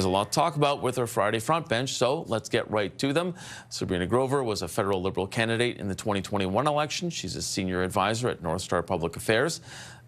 There's a lot to talk about with our Friday front bench, so let's get right to them. Sabrina Grover was a federal Liberal candidate in the 2021 election. She's a senior advisor at North Star Public Affairs.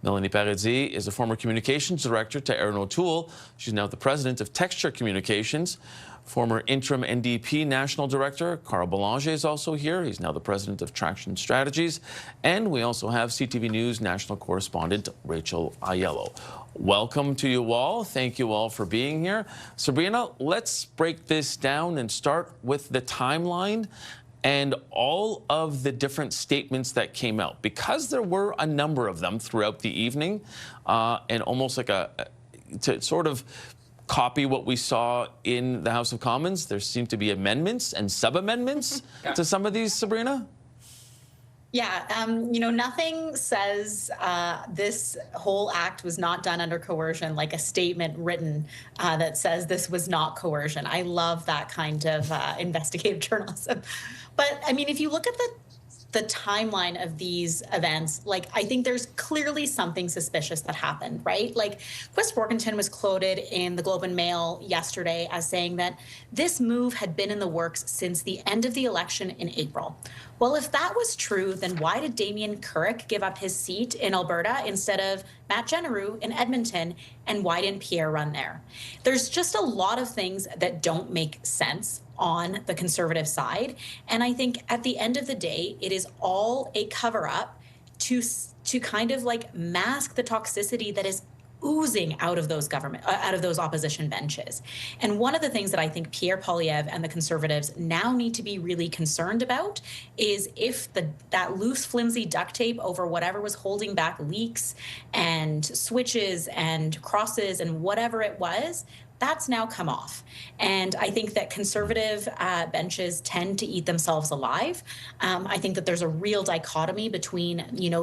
Melanie Paradis is a former communications director to Aaron O'Toole. She's now the president of Texture Communications. Former interim NDP national director Carl Belanger is also here. He's now the president of Traction Strategies. And we also have CTV News national correspondent Rachel Aiello. Welcome to you all. Thank you all for being here. Sabrina, let's break this down and start with the timeline and all of the different statements that came out, because there were a number of them throughout the evening, and almost like to sort of copy what we saw in the House of Commons. There seemed to be amendments and sub-amendments to some of these, Sabrina? Yeah, nothing says this whole act was not done under coercion, like a statement written that says this was not coercion. I love that kind of investigative journalism. But, I mean, if you look at the timeline of these events, like, I think there's clearly something suspicious that happened, right? Like, West Workington was quoted in the Globe and Mail yesterday as saying that this move had been in the works since the end of the election in April. Well, if that was true, then why did Damien Carrick give up his seat in Alberta instead of Matt Jeneroux in Edmonton, and why didn't Pierre run there? There's just a lot of things that don't make sense on the Conservative side. And I think at the end of the day, it is all a cover-up to kind of like mask the toxicity that is oozing out of those opposition benches. And one of the things that I think Pierre Poilievre and the Conservatives now need to be really concerned about is if that loose, flimsy duct tape over whatever was holding back leaks and switches and crosses and whatever it was, that's now come off. And I think that Conservative benches tend to eat themselves alive. I think that there's a real dichotomy between,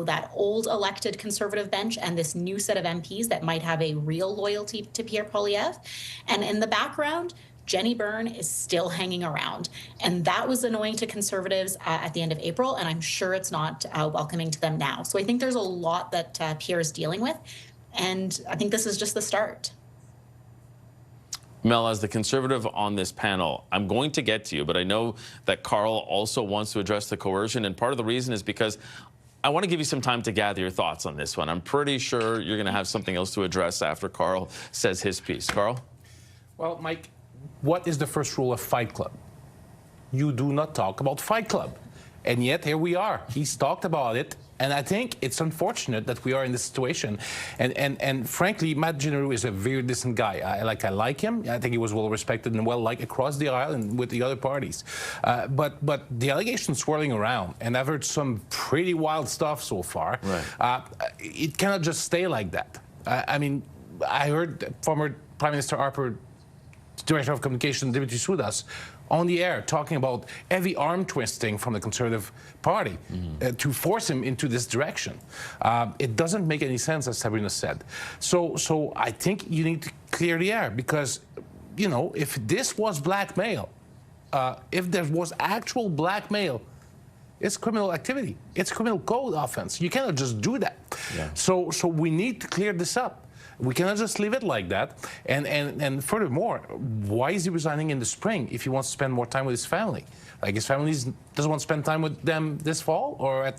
that old elected Conservative bench and this new set of MPs that might have a real loyalty to Pierre Poilievre. And in the background, Jenny Byrne is still hanging around. And that was annoying to Conservatives at the end of April, and I'm sure it's not welcoming to them now. So I think there's a lot that Pierre is dealing with, and I think this is just the start. Mel, as the Conservative on this panel, I'm going to get to you, but I know that Carl also wants to address the coercion, and part of the reason is because I want to give you some time to gather your thoughts on this one. I'm pretty sure you're going to have something else to address after Carl says his piece. Carl? Well, Mike, what is the first rule of Fight Club? You do not talk about Fight Club. And yet, here we are. He's talked about it. And I think it's unfortunate that we are in this situation. And frankly, Matt Jeneroux is a very decent guy. I like him. I think he was well respected and well liked across the aisle and with the other parties. But the allegations swirling around, and I've heard some pretty wild stuff so far. Right. It cannot just stay like that. I mean, I heard former Prime Minister Harper, Director of Communication, Dimitri Soudas, on the air talking about heavy arm twisting from the Conservative Party to force him into this direction. It doesn't make any sense, as Sabrina said. So I think you need to clear the air, because, if this was blackmail, if there was actual blackmail, it's criminal activity. It's criminal code offense. You cannot just do that. Yeah. So we need to clear this up. We cannot just leave it like that. And furthermore, why is he resigning in the spring if he wants to spend more time with his family? Like, his family doesn't want to spend time with them this fall or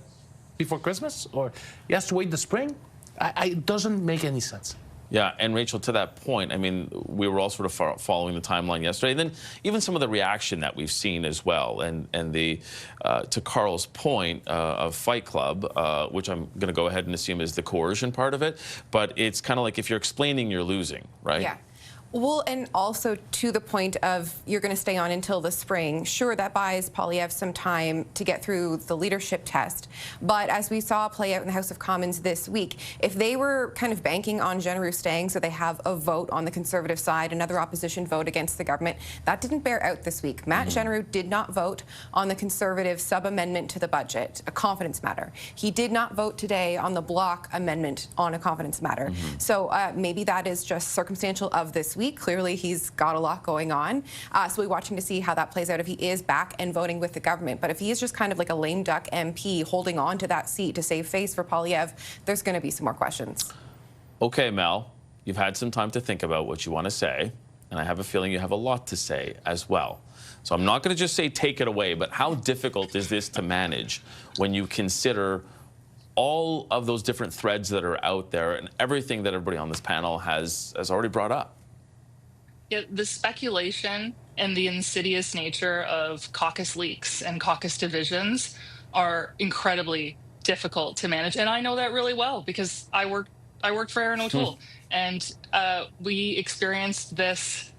before Christmas? Or he has to wait the spring? It doesn't make any sense. Yeah, and Rachel, to that point, I mean, we were all sort of following the timeline yesterday. And then even some of the reaction that we've seen as well, and to Carl's point of Fight Club, which I'm going to go ahead and assume is the coercion part of it, but it's kind of like if you're explaining, you're losing, right? Yeah. Well, and also to the point of you're going to stay on until the spring. Sure, that buys Poilievre some time to get through the leadership test. But as we saw play out in the House of Commons this week, if they were kind of banking on Jeneroux staying so they have a vote on the Conservative side, another opposition vote against the government, that didn't bear out this week. Matt Jeneroux did not vote on the Conservative sub-amendment to the budget, a confidence matter. He did not vote today on the block amendment on a confidence matter. So maybe that is just circumstantial of this week. Clearly, he's got a lot going on. So we're watching to see how that plays out if he is back and voting with the government. But if he is just kind of like a lame duck MP holding on to that seat to save face for Poilievre, there's going to be some more questions. Okay, Mel, you've had some time to think about what you want to say. and I have a feeling you have a lot to say as well. So I'm not going to just say take it away, but how difficult is this to manage when you consider all of those different threads that are out there and everything that everybody on this panel has already brought up? Yeah, the speculation and the insidious nature of caucus leaks and caucus divisions are incredibly difficult to manage, and I know that really well because I worked for Aaron O'Toole, and we experienced this.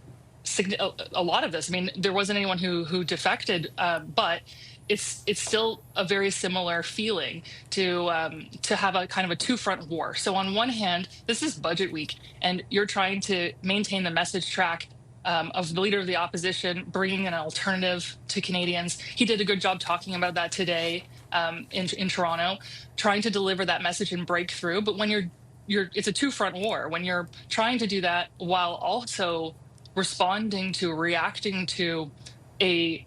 A lot of this. I mean, there wasn't anyone who defected, but it's still a very similar feeling to have a kind of a two-front war. So on one hand, this is budget week, and you're trying to maintain the message track of the leader of the opposition, bringing an alternative to Canadians. He did a good job talking about that today in Toronto, trying to deliver that message and break through. But when it's a two-front war. When you're trying to do that while also reacting to a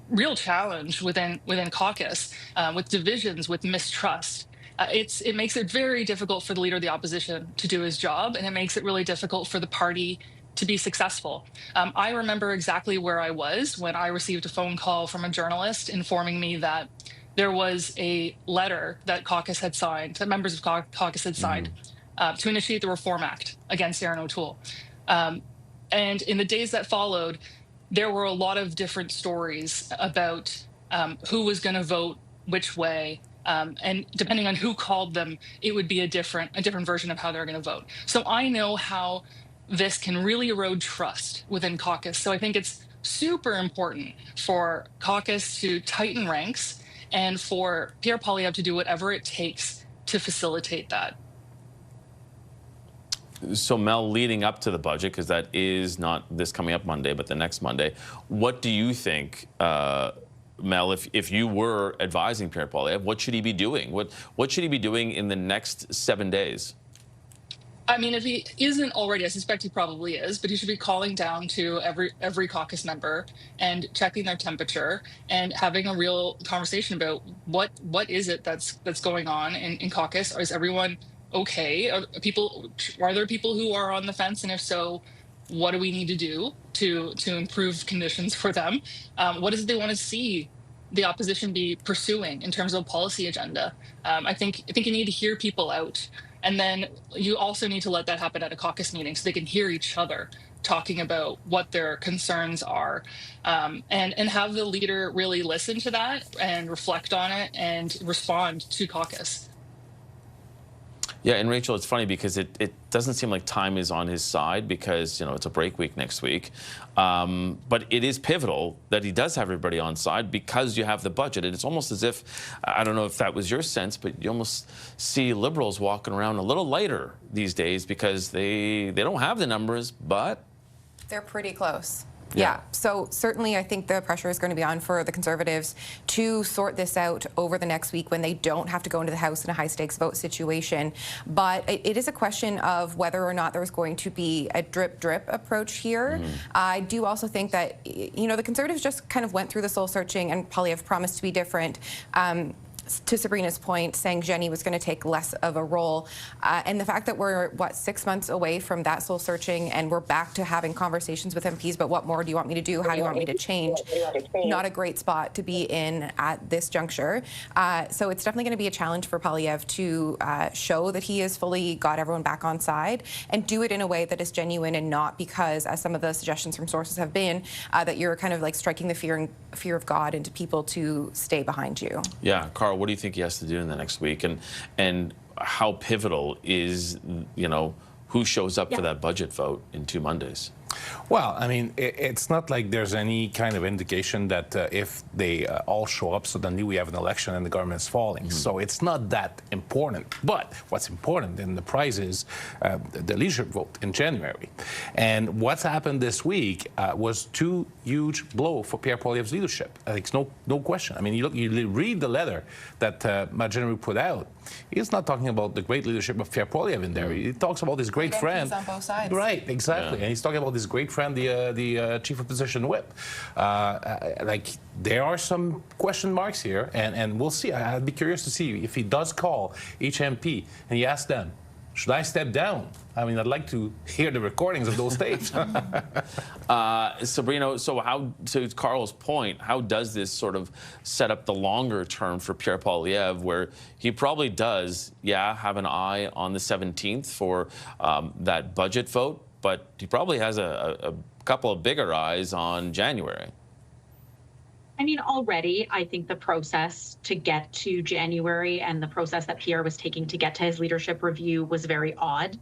real challenge within caucus, with divisions, with mistrust. It makes it very difficult for the leader of the opposition to do his job, and it makes it really difficult for the party to be successful. I remember exactly where I was when I received a phone call from a journalist informing me that there was a letter that caucus had signed, that members of caucus had signed, to initiate the Reform Act against Aaron O'Toole. And in the days that followed, there were a lot of different stories about who was going to vote which way. And depending on who called them, it would be a different version of how they're going to vote. So I know how this can really erode trust within caucus. So I think it's super important for caucus to tighten ranks and for Pierre Poilievre to do whatever it takes to facilitate that. So Mel, leading up to the budget, because that is not this coming up Monday, but the next Monday, what do you think, Mel, if you were advising Pierre Poilievre, what should he be doing? What should he be doing in the next 7 days? I mean, if he isn't already, I suspect he probably is, but he should be calling down to every caucus member and checking their temperature and having a real conversation about what is it that's going on in caucus. Is everyone okay? Are there people who are on the fence, and if so, what do we need to do to improve conditions for them? What is it they want to see the opposition be pursuing in terms of policy agenda? I think you need to hear people out, and then you also need to let that happen at a caucus meeting so they can hear each other talking about what their concerns are, and have the leader really listen to that and reflect on it and respond to caucus. Yeah, and Rachel, it's funny because it doesn't seem like time is on his side because, it's a break week next week. But it is pivotal that he does have everybody on side because you have the budget. And it's almost as if, I don't know if that was your sense, but you almost see Liberals walking around a little lighter these days because they don't have the numbers, but they're pretty close. Yeah, so certainly I think the pressure is going to be on for the Conservatives to sort this out over the next week when they don't have to go into the House in a high-stakes vote situation. But it is a question of whether or not there's going to be a drip-drip approach here. I do also think that, the Conservatives just kind of went through the soul-searching, and Poilievre promised to be different. To Sabrina's point, saying Jenny was going to take less of a role. And the fact that we're, 6 months away from that soul searching and we're back to having conversations with MPs, but what more do you want me to do? How do you want me to change? Not a great spot to be in at this juncture. So it's definitely going to be a challenge for Poilievre to show that he has fully got everyone back on side and do it in a way that is genuine and not because, as some of the suggestions from sources have been, that you're kind of like striking the fear of God into people to stay behind you. Yeah, Carl, what do you think he has to do in the next week, and how pivotal is who shows up for that budget vote in 2 Mondays? Well, I mean, it's not like there's any kind of indication that if they all show up, suddenly we have an election and the government's falling. So it's not that important. But what's important in the prize is the leadership vote in January. And what's happened this week was 2 huge blows for Pierre Poilievre's leadership. It's no question. I mean, you read the letter that MP Jeneroux put out. He's not talking about the great leadership of Pierre Poilievre in there. He talks about his great friend. On both sides. Right, exactly. Yeah. And he's talking about his great friend, the chief opposition whip. There are some question marks here, and we'll see. I'd be curious to see if he does call each MP and he asks them, should I step down? I mean, I'd like to hear the recordings of those tapes. Sabrina, so how, to Carl's point, how does this sort of set up the longer term for Pierre Poilievre, where he probably does, yeah, have an eye on the 17th for that budget vote, but he probably has a couple of bigger eyes on January? I mean, already, I think the process to get to January and the process that Pierre was taking to get to his leadership review was very odd.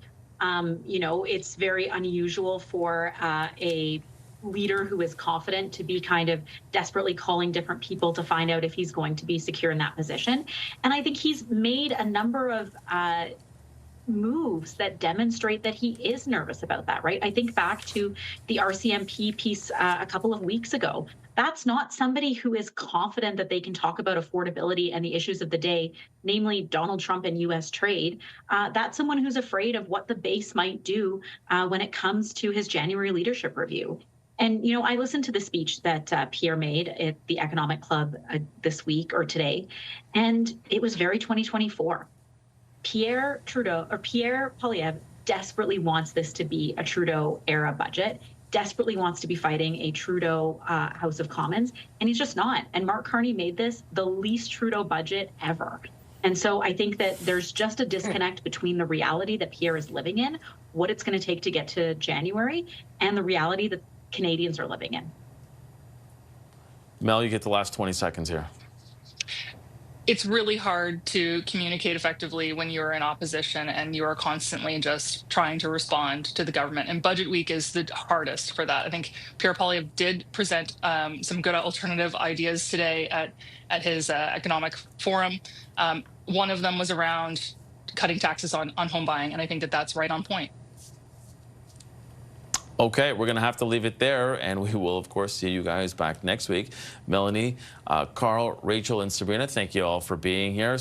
You know, it's very unusual for a leader who is confident to be kind of desperately calling different people to find out if he's going to be secure in that position. And I think he's made a number of moves that demonstrate that he is nervous about that, right? I think back to the RCMP piece a couple of weeks ago. That's not somebody who is confident that they can talk about affordability and the issues of the day, namely Donald Trump and U.S. trade. That's someone who's afraid of what the base might do when it comes to his January leadership review. And, you know, I listened to the speech that Pierre made at the Economic Club this week or today, and it was very 2024. Pierre Poilievre desperately wants this to be a Trudeau-era budget, desperately wants to be fighting a Trudeau House of Commons, and he's just not. And Mark Carney made this the least Trudeau budget ever. And so I think that there's just a disconnect between the reality that Pierre is living in, what it's going to take to get to January, and the reality that Canadians are living in. Mel, you get the last 20 seconds here. It's really hard to communicate effectively when you're in opposition and you are constantly just trying to respond to the government. And budget week is the hardest for that. I think Pierre Poilievre did present some good alternative ideas today at his economic forum. One of them was around cutting taxes on home buying, and I think that that's right on point. Okay, we're going to have to leave it there, and we will, of course, see you guys back next week. Melanie, Carl, Rachel, and Sabrina, thank you all for being here.